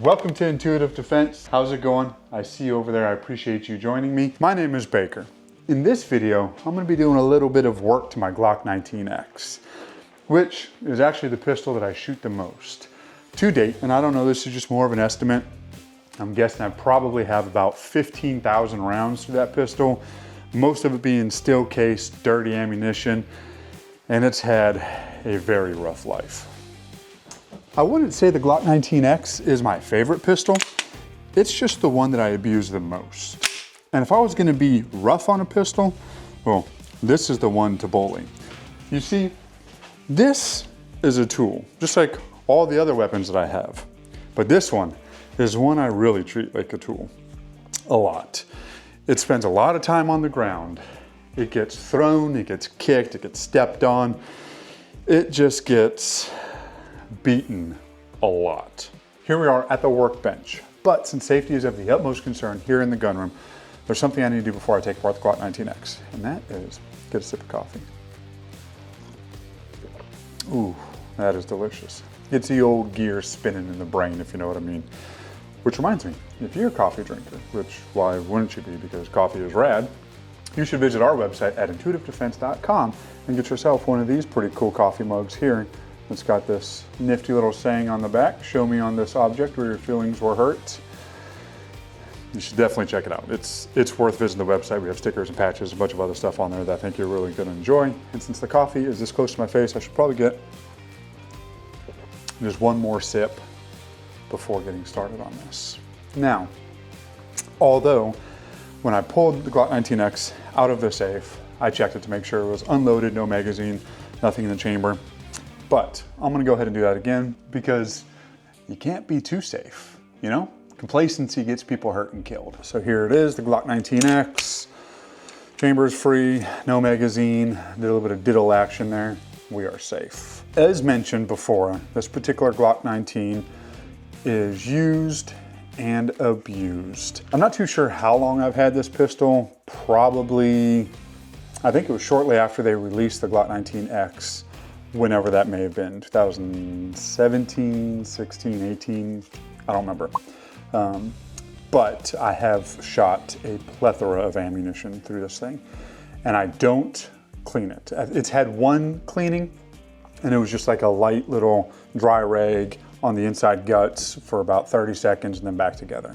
Welcome to Intuitive Defense. How's it going? I see you over there. I appreciate you joining me. My name is Baker. In this video, I'm going to be doing a little bit of work to my Glock 19x, which is actually the pistol that I shoot the most to date. And I don't know, this is just more of an estimate. I'm guessing I probably have about 15,000 rounds to that pistol, most of it being steel case, dirty ammunition, and it's had a very rough life. I wouldn't say the Glock 19x is my favorite pistol. It's just the one that I abuse the most. And if I was gonna be rough on a pistol, well, this is the one to bully. You see, this is a tool, just like all the other weapons that I have. But this one is one I really treat like a tool, a lot. It spends a lot of time on the ground. It gets thrown, it gets kicked, it gets stepped on. It just gets beaten a lot. Here we are at the workbench, but since safety is of the utmost concern here in the gunroom, there's something I need to do before I take apart the Glock 19x, and that is get a sip of coffee. Ooh, that is delicious. It's the old gear spinning in the brain, if you know what I mean. Which reminds me, if you're a coffee drinker, which why wouldn't you be, because coffee is rad, you should visit our website at intuitivedefense.com and get yourself one of these pretty cool coffee mugs here. It's got this nifty little saying on the back, show me on this object where your feelings were hurt. You should definitely check it out. It's worth visiting the website. We have stickers and patches, a bunch of other stuff on there that I think you're really gonna enjoy. And since the coffee is this close to my face, I should probably get just one more sip before getting started on this. Now, although when I pulled the Glock 19x out of the safe, I checked it to make sure it was unloaded, no magazine, nothing in the chamber. But I'm gonna go ahead and do that again because you can't be too safe, you know? Complacency gets people hurt and killed. So here it is, the Glock 19x. Chamber is free, no magazine, did a little bit of diddle action there. We are safe. As mentioned before, this particular Glock 19 is used and abused. I'm not too sure how long I've had this pistol. Probably, I think it was shortly after they released the Glock 19x, whenever that may have been, 2017, 16, 18, I don't remember. But I have shot a plethora of ammunition through this thing, and I don't clean it. It's had one cleaning, and it was just like a light little dry rag on the inside guts for about 30 seconds and then back together.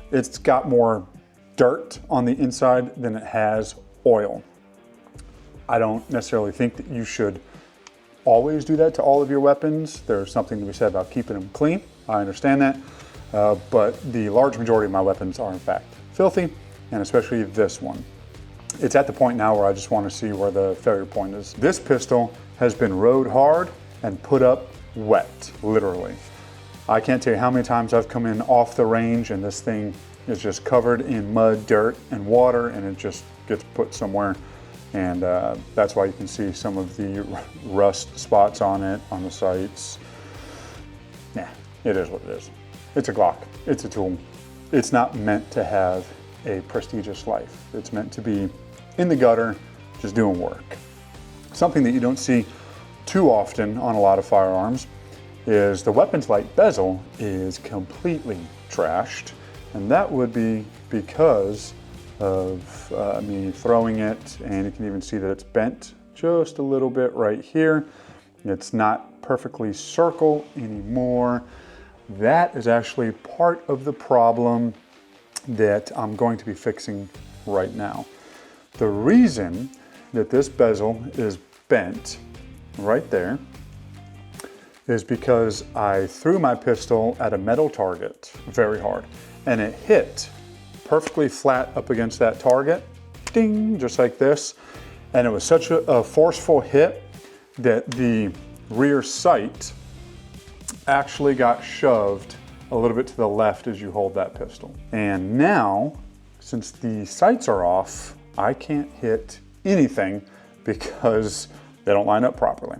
It's got more dirt on the inside than it has oil. I don't necessarily think that you should always do that to all of your weapons. There's something to be said about keeping them clean. I understand that. But the large majority of my weapons are in fact filthy, and especially this one. It's at the point now where I just want to see where the failure point is. This pistol has been rode hard and put up wet, literally. I can't tell you how many times I've come in off the range and this thing is just covered in mud, dirt, and water, and it just gets put somewhere. And that's why you can see some of the rust spots on it, on the sights. Yeah, it is what it is. It's a Glock, it's a tool. It's not meant to have a prestigious life. It's meant to be in the gutter, just doing work. Something that you don't see too often on a lot of firearms is the weapons light bezel is completely trashed. And that would be because of me throwing it, and you can even see that it's bent just a little bit right here. It's not perfectly circle anymore. That is actually part of the problem that I'm going to be fixing right now. The reason that this bezel is bent right there is because I threw my pistol at a metal target very hard, and it hit perfectly flat up against that target, ding, just like this. And it was such a forceful hit that the rear sight actually got shoved a little bit to the left as you hold that pistol. And now, since the sights are off, I can't hit anything because they don't line up properly.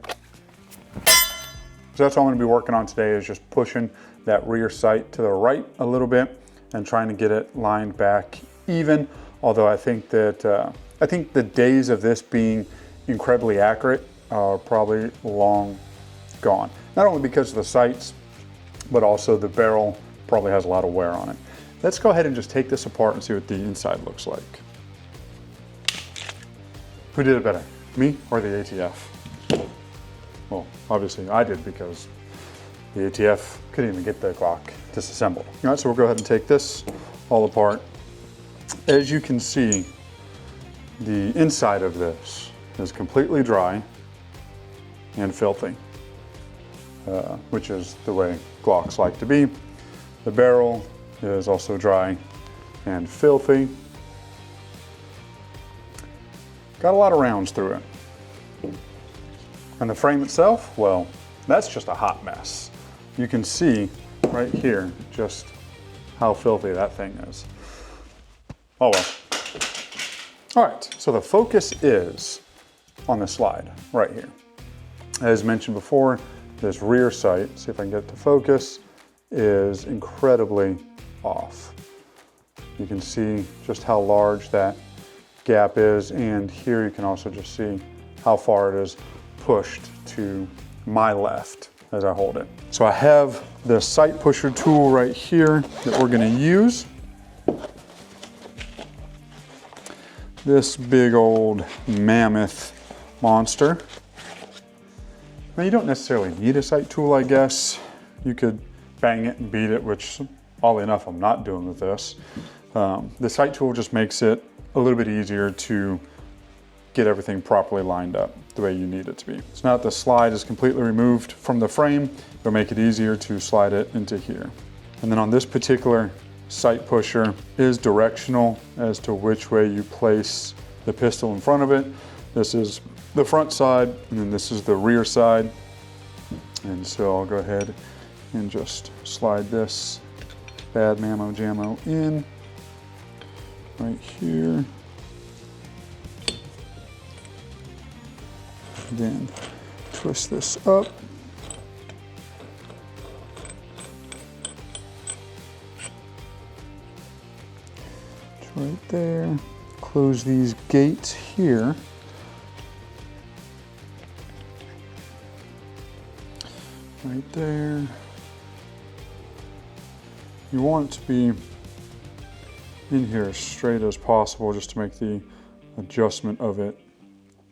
So that's all I'm gonna be working on today, is just pushing that rear sight to the right a little bit and trying to get it lined back even. Although I think that, I think the days of this being incredibly accurate are probably long gone. Not only because of the sights, but also the barrel probably has a lot of wear on it. Let's go ahead and just take this apart and see what the inside looks like. Who did it better, me or the ATF? Well, obviously I did, because the ATF couldn't even get the Glock disassembled. All right, so we'll go ahead and take this all apart. As you can see, the inside of this is completely dry and filthy, which is the way Glocks like to be. The barrel is also dry and filthy. Got a lot of rounds through it. And the frame itself, well, that's just a hot mess. You can see right here just how filthy that thing is. Oh well. All right, so the focus is on the slide right here. As mentioned before, this rear sight, see if I can get it to focus, is incredibly off. You can see just how large that gap is, and here you can also just see how far it is pushed to my left as I hold it. So I have the sight pusher tool right here that we're gonna use. This big old mammoth monster. Now you don't necessarily need a sight tool, I guess. You could bang it and beat it, which oddly enough I'm not doing with this. The sight tool just makes it a little bit easier to get everything properly lined up the way you need it to be. So now that the slide is completely removed from the frame, it'll make it easier to slide it into here. And then on this particular sight pusher is directional as to which way you place the pistol in front of it. This is the front side, and then this is the rear side. And so I'll go ahead and just slide this bad mammo jammo in right here. Then twist this up. It's right there. Close these gates here. Right there. You want it to be in here as straight as possible just to make the adjustment of it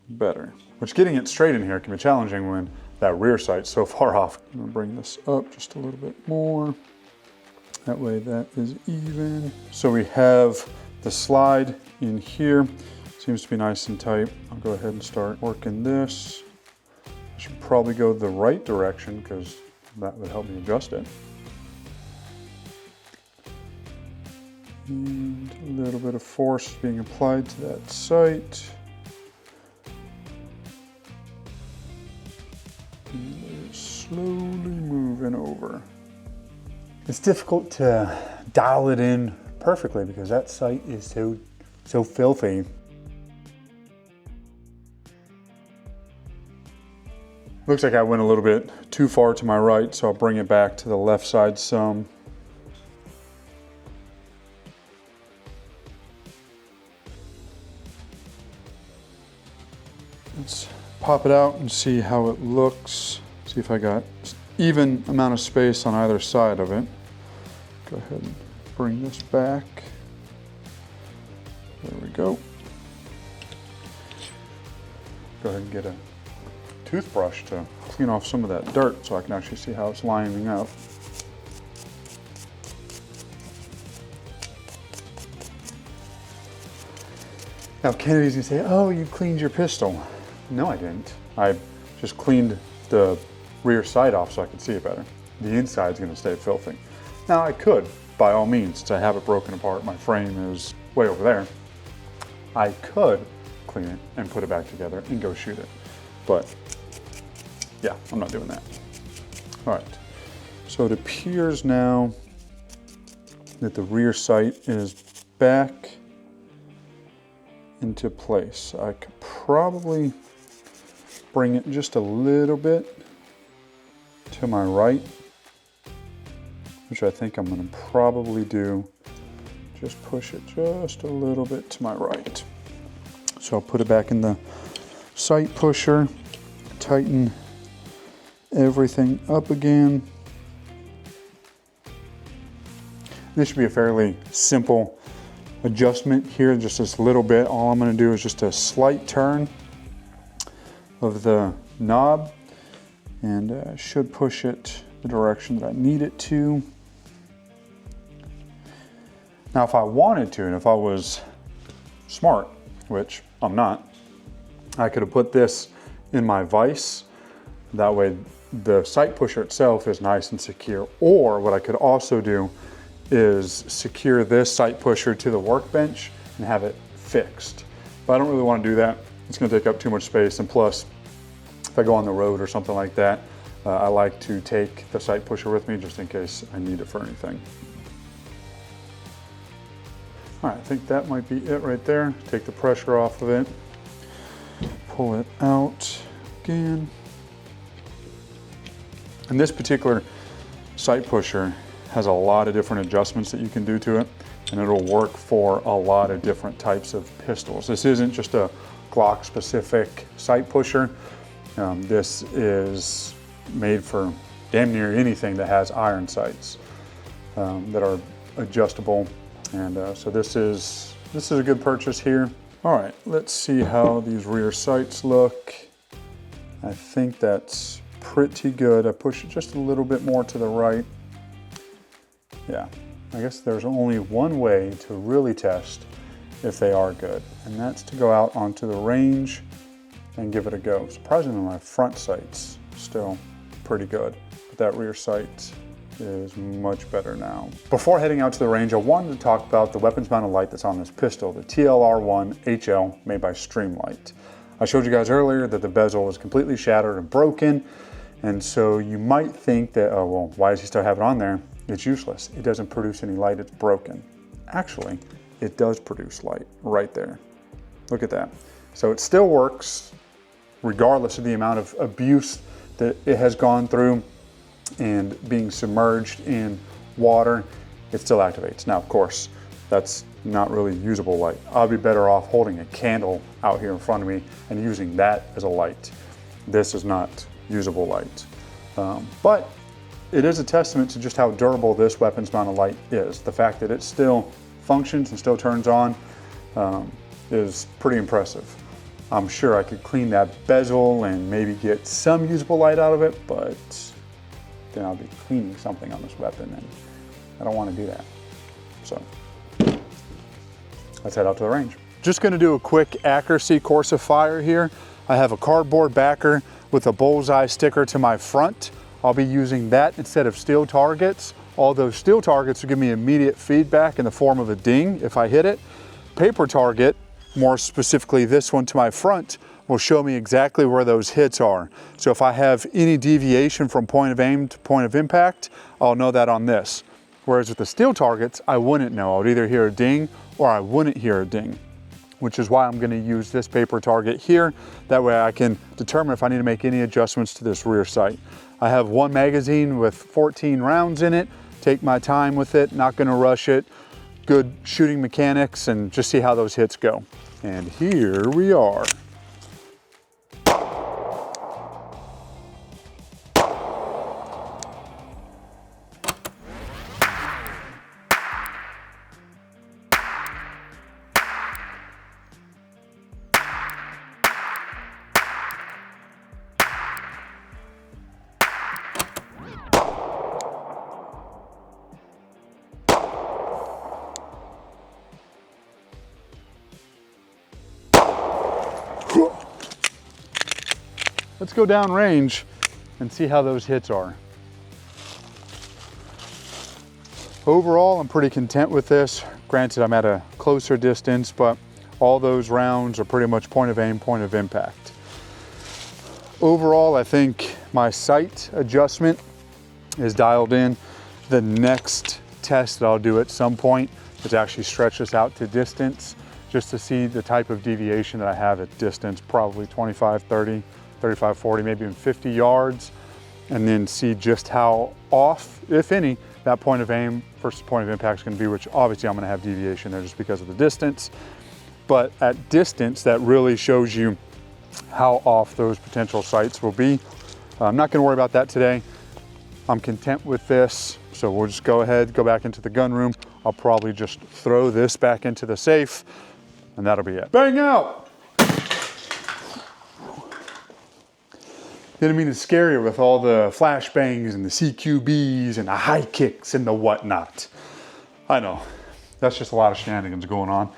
better. Which, getting it straight in here can be challenging when that rear sight's so far off. I'm gonna bring this up just a little bit more. That way that is even. So we have the slide in here. Seems to be nice and tight. I'll go ahead and start working this. I should probably go the right direction because that would help me adjust it. And a little bit of force being applied to that sight. And it's slowly moving over. It's difficult to dial it in perfectly because that sight is so filthy. Looks like I went a little bit too far to my right, so I'll bring it back to the left side some. Let's pop it out and see how it looks. See if I got even amount of space on either side of it. Go ahead and bring this back. There we go. Go ahead and get a toothbrush to clean off some of that dirt so I can actually see how it's lining up. Now Kennedy's gonna say, oh, you cleaned your pistol. No, I didn't. I just cleaned the rear sight off so I could see it better. The inside's gonna stay filthy. Now I could, by all means, since I have it broken apart, my frame is way over there. I could clean it and put it back together and go shoot it. But yeah, I'm not doing that. All right, so it appears now that the rear sight is back into place. I could probably bring it just a little bit to my right, which I think I'm gonna probably do. Just push it just a little bit to my right. So I'll put it back in the sight pusher, tighten everything up again. This should be a fairly simple adjustment here, just this little bit. All I'm gonna do is just a slight turn of the knob and should push it the direction that I need it to. Now, if I wanted to, and if I was smart, which I'm not, I could have put this in my vise. That way the sight pusher itself is nice and secure. Or what I could also do is secure this sight pusher to the workbench and have it fixed. But I don't really want to do that. It's going to take up too much space, and plus if I go on the road or something like that, I like to take the sight pusher with me just in case I need it for anything. All right, I think that might be it right there. Take the pressure off of it, pull it out again. And this particular sight pusher has a lot of different adjustments that you can do to it, and it'll work for a lot of different types of pistols. This isn't just a Glock specific sight pusher. This is made for damn near anything that has iron sights that are adjustable. And so this is a good purchase here. All right, let's see how these rear sights look. I think that's pretty good. I push it just a little bit more to the right. Yeah, I guess there's only one way to really test if they are good, and that's to go out onto the range and give it a go. Surprisingly, my front sight's still pretty good, but that rear sight is much better now. Before heading out to the range, I wanted to talk about the weapons mounted light that's on this pistol, the TLR1 HL made by Streamlight. I showed you guys earlier that the bezel is completely shattered and broken, and so you might think that, oh well, why does he still have it on there? It's useless. It doesn't produce any light, it's broken. Actually, it does produce light right there. Look at that. So it still works regardless of the amount of abuse that it has gone through and being submerged in water, it still activates. Now, of course, that's not really usable light. I'll be better off holding a candle out here in front of me and using that as a light. This is not usable light. But it is a testament to just how durable this weapons mounted light is. The fact that it still functions and still turns on is pretty impressive. I'm sure I could clean that bezel and maybe get some usable light out of it, but then I'll be cleaning something on this weapon, and I don't want to do that. So let's head out to the range. Just going to do a quick accuracy course of fire here. I have a cardboard backer with a bullseye sticker to my front. I'll be using that instead of steel targets. Although steel targets will give me immediate feedback in the form of a ding if I hit it. Paper target, more specifically this one to my front, will show me exactly where those hits are. So if I have any deviation from point of aim to point of impact, I'll know that on this. Whereas with the steel targets, I wouldn't know. I would either hear a ding or I wouldn't hear a ding, which is why I'm going to use this paper target here. That way I can determine if I need to make any adjustments to this rear sight. I have one magazine with 14 rounds in it. Take my time with it, not going to rush it. Good shooting mechanics, and just see how those hits go. And here we are. Let's go down range and see how those hits are. Overall, I'm pretty content with this. Granted, I'm at a closer distance, but all those rounds are pretty much point of aim, point of impact. Overall, I think my sight adjustment is dialed in. The next test that I'll do at some point is to actually stretch this out to distance, just to see the type of deviation that I have at distance, probably 25, 30, 35, 40, maybe even 50 yards, and then see just how off, if any, that point of aim versus point of impact is going to be, which obviously I'm going to have deviation there just because of the distance. But at distance, that really shows you how off those potential sights will be. I'm not going to worry about that today. I'm content with this. So we'll just go ahead, go back into the gun room. I'll probably just throw this back into the safe and that'll be it. Bang out! Didn't mean to scare you with all the flashbangs and the CQBs and the high kicks and the whatnot. I know, that's just a lot of shenanigans going on,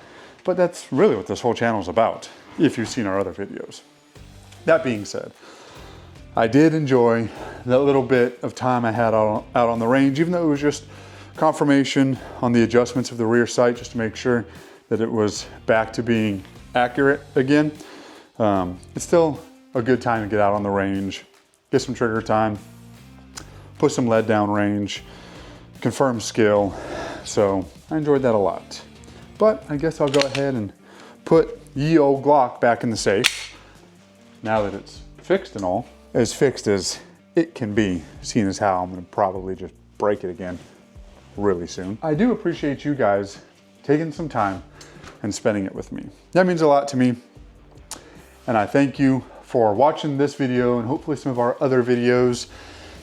but that's really what this whole channel is about, if you've seen our other videos. That being said, I did enjoy that little bit of time I had out on the range, even though it was just confirmation on the adjustments of the rear sight, just to make sure that it was back to being accurate again. It's still a good time to get out on the range, get some trigger time, put some lead down range, confirm skill. So I enjoyed that a lot. But I guess I'll go ahead and put ye old Glock back in the safe now that it's fixed and all. As fixed as it can be, seeing as how I'm gonna probably just break it again really soon. I do appreciate you guys taking some time and spending it with me. That means a lot to me. And I thank you for watching this video and hopefully some of our other videos.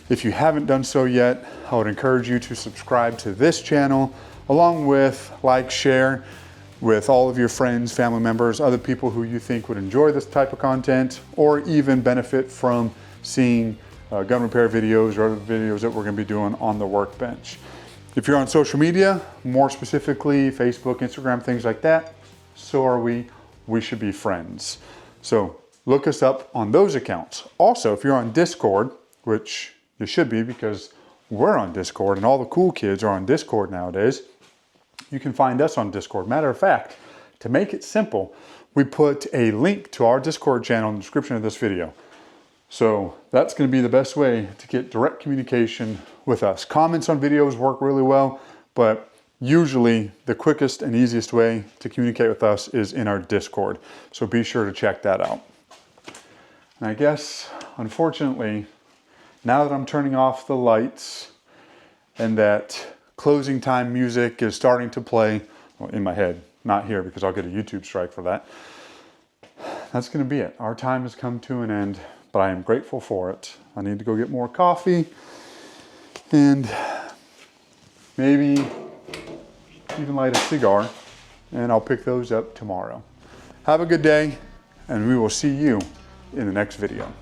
If you haven't done so yet, I would encourage you to subscribe to this channel, along with like, share with all of your friends, family members, other people who you think would enjoy this type of content, or even benefit from seeing gun repair videos or other videos that we're gonna be doing on the workbench. If you're on social media, more specifically Facebook, Instagram, things like that, so are we. We should be friends. So look us up on those accounts. Also, if you're on Discord, which you should be because we're on Discord and all the cool kids are on Discord nowadays, you can find us on Discord. Matter of fact, to make it simple, we put a link to our Discord channel in the description of this video. So that's going to be the best way to get direct communication with us. Comments on videos work really well, but usually the quickest and easiest way to communicate with us is in our Discord. So be sure to check that out. And I guess, unfortunately, now that I'm turning off the lights and that closing time music is starting to play, well, in my head, not here because I'll get a YouTube strike for that, that's going to be it. Our time has come to an end, but I am grateful for it. I need to go get more coffee and maybe even light a cigar, and I'll pick those up tomorrow. Have a good day, and we will see you in the next video.